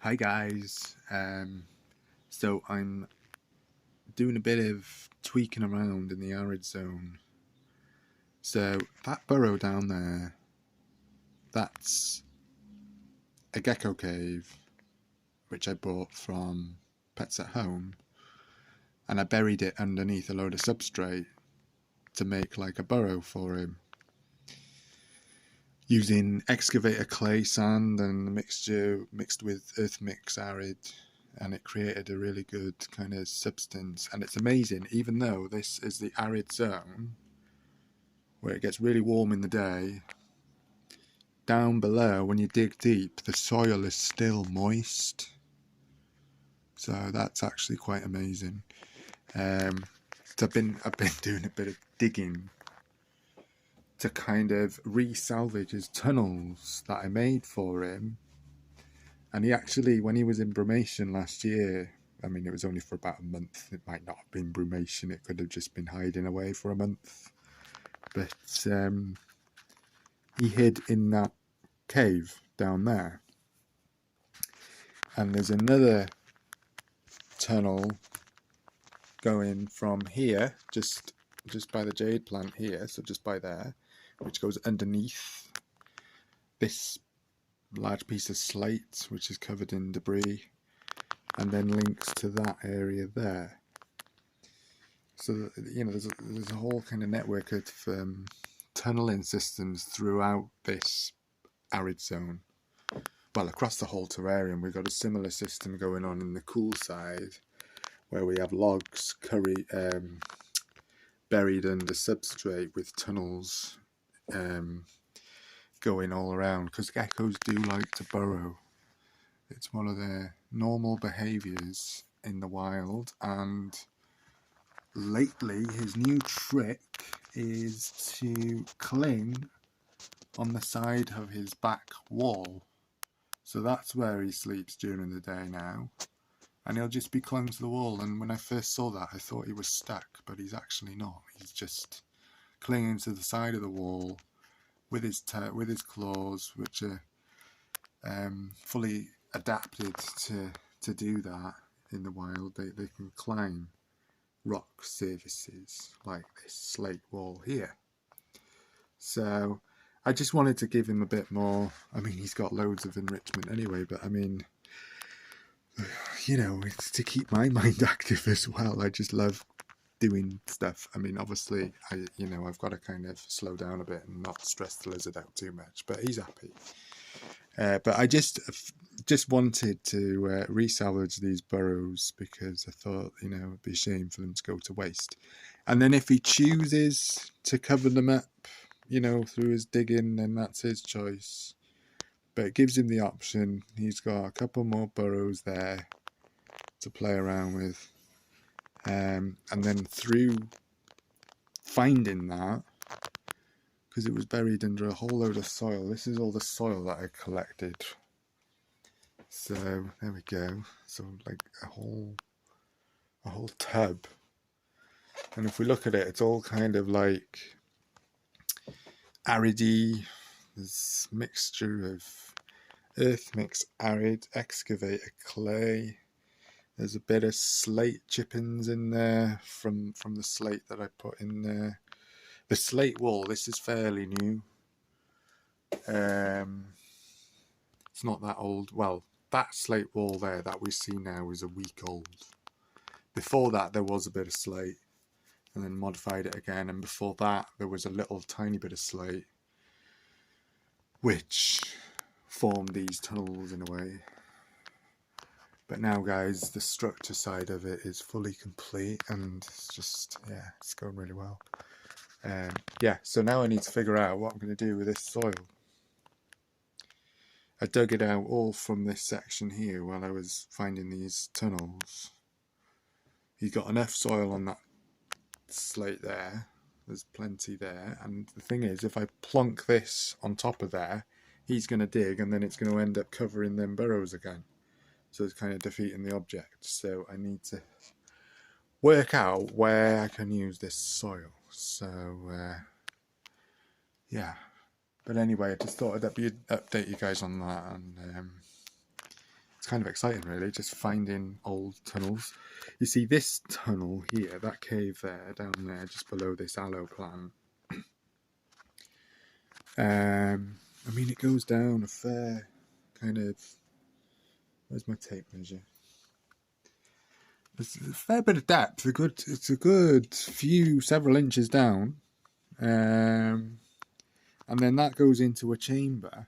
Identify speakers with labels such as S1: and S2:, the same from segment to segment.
S1: Hi guys, so I'm doing a bit of tweaking around in the arid zone. So that burrow down there, that's a gecko cave, which I bought from Pets at Home, and I buried it underneath a load of substrate to make like a burrow for him, using excavator clay sand and a mixture mixed with earth mix arid, and it created a really good kind of substance. And it's amazing, even though this is the arid zone where it gets really warm in the day, down below when you dig deep the soil is still moist, so that's actually quite amazing. So I've been doing a bit of digging to kind of re-salvage his tunnels that I made for him. And he actually, when he was in brumation last year, I mean, it was only for about a month. It might not have been brumation. It could have just been hiding away for a month. But he hid in that cave down there. And there's another tunnel going from here, just by the jade plant here, so just by there, which goes underneath this large piece of slate, which is covered in debris, and then links to that area there. So you know, there's a whole kind of network of tunneling systems throughout this arid zone. Well, across the whole terrarium, we've got a similar system going on in the cool side, where we have logs buried under substrate with tunnels going all around, because geckos do like to burrow. It's one of their normal behaviours in the wild, and lately his new trick is to cling on the side of his back wall. So that's where he sleeps during the day now, and he'll just be clung to the wall. And when I first saw that, I thought he was stuck, but he's actually not. He's just clinging to the side of the wall with his claws, which are fully adapted to do that in the wild. They can climb rock surfaces like this slate wall here. So I just wanted to give him a bit more. I mean, he's got loads of enrichment anyway, but I mean, you know, it's to keep my mind active as well. I just love doing stuff. I mean, obviously, I've got to kind of slow down a bit and not stress the lizard out too much, but he's happy. But I just wanted to resalvage these burrows, because I thought, it'd be a shame for them to go to waste. And then if he chooses to cover them up, through his digging, then that's his choice. But it gives him the option. He's got a couple more burrows there to play around with. And then through finding that, because it was buried under a whole load of soil. This is all the soil that I collected. So there we go. So like a whole tub. And if we look at it, it's all kind of like aridy. There's mixture of earth mix arid, excavator clay. There's a bit of slate chippings in there from the slate that I put in there. The slate wall, this is fairly new. It's not that old. Well, that slate wall there that we see now is a week old. Before that, there was a bit of slate, and then modified it again. And before that, there was a little tiny bit of slate, which formed these tunnels in a way. But now, guys, the structure side of it is fully complete, and it's just, it's going really well. So now I need to figure out what I'm going to do with this soil. I dug it out all from this section here while I was finding these tunnels. He got enough soil on that slate there. There's plenty there. And the thing is, if I plonk this on top of there, he's going to dig, and then it's going to end up covering them burrows again. So it's kind of defeating the object. So I need to work out where I can use this soil. So, But anyway, I just thought I'd update you guys on that, and it's kind of exciting, really, just finding old tunnels. You see this tunnel here, that cave there, down there, just below this aloe plant. I mean, it goes down a fair kind of... Where's my tape measure? There's a fair bit of depth. It's a good few, several inches down. And then that goes into a chamber.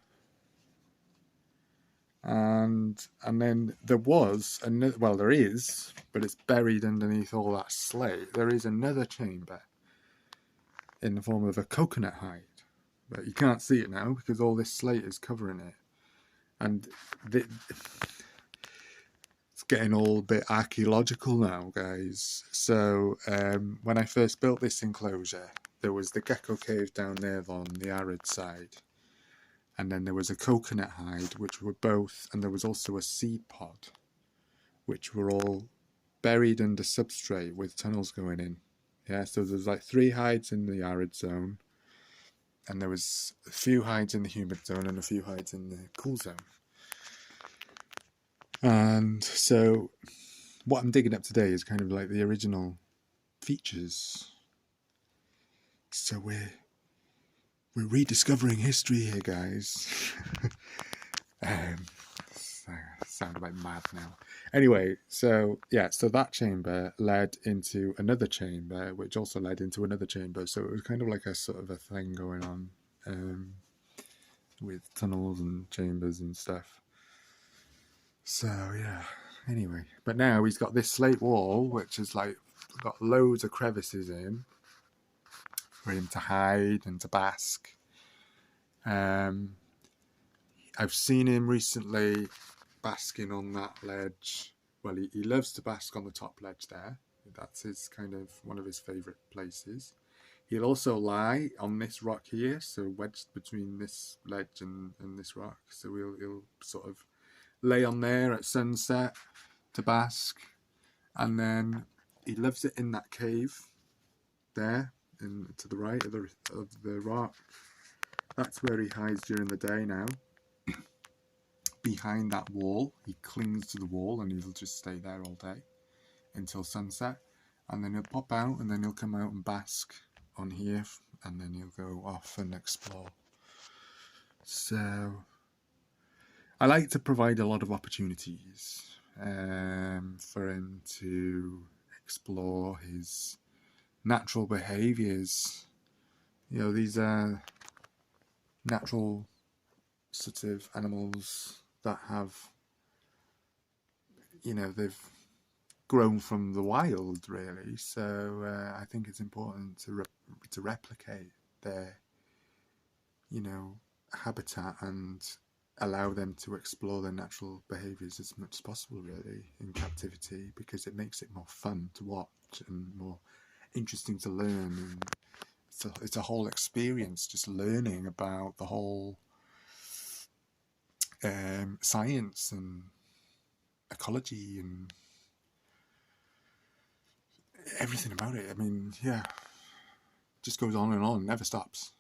S1: And then there was another, well, there is, but it's buried underneath all that slate. There is another chamber in the form of a coconut hide, but you can't see it now because all this slate is covering it. And it's getting all a bit archaeological now, guys. So when I first built this enclosure, there was the gecko cave down there on the arid side. And then there was a coconut hide, which were both, and there was also a seed pod, which were all buried under substrate with tunnels going in. Yeah, so there's like 3 hides in the arid zone, and there was a few hides in the humid zone and a few hides in the cool zone. And so what I'm digging up today is kind of like the original features. So we're rediscovering history here, guys. Sound like mad now. Anyway, so yeah, so that chamber led into another chamber, which also led into another chamber. So it was kind of like a sort of a thing going on with tunnels and chambers and stuff. So yeah, anyway, but now he's got this slate wall, which is like got loads of crevices in for him to hide and to bask. I've seen him recently basking on that ledge. Well, he loves to bask on the top ledge there. That's his kind of one of his favourite places. He'll also lie on this rock here, so wedged between this ledge and this rock. So he'll sort of lay on there at sunset to bask. And then he loves it in that cave there, to the right of the rock. That's where he hides during the day now. Behind that wall, he clings to the wall and he'll just stay there all day until sunset. And then he'll pop out and then he'll come out and bask on here, and then he'll go off and explore. So I like to provide a lot of opportunities for him to explore his natural behaviours. You know, these are natural sort of animals that have, you know, they've grown from the wild, really. So I think it's important to replicate their, you know, habitat and allow them to explore their natural behaviours as much as possible, really, in captivity, because it makes it more fun to watch and more interesting to learn. And it's a whole experience, just learning about the whole science and ecology and everything about it. I mean, yeah, just goes on and on, never stops.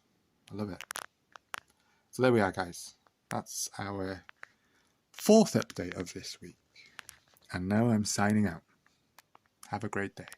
S1: I love it. So there we are, guys. That's our 4th update of this week. And now I'm signing out. Have a great day.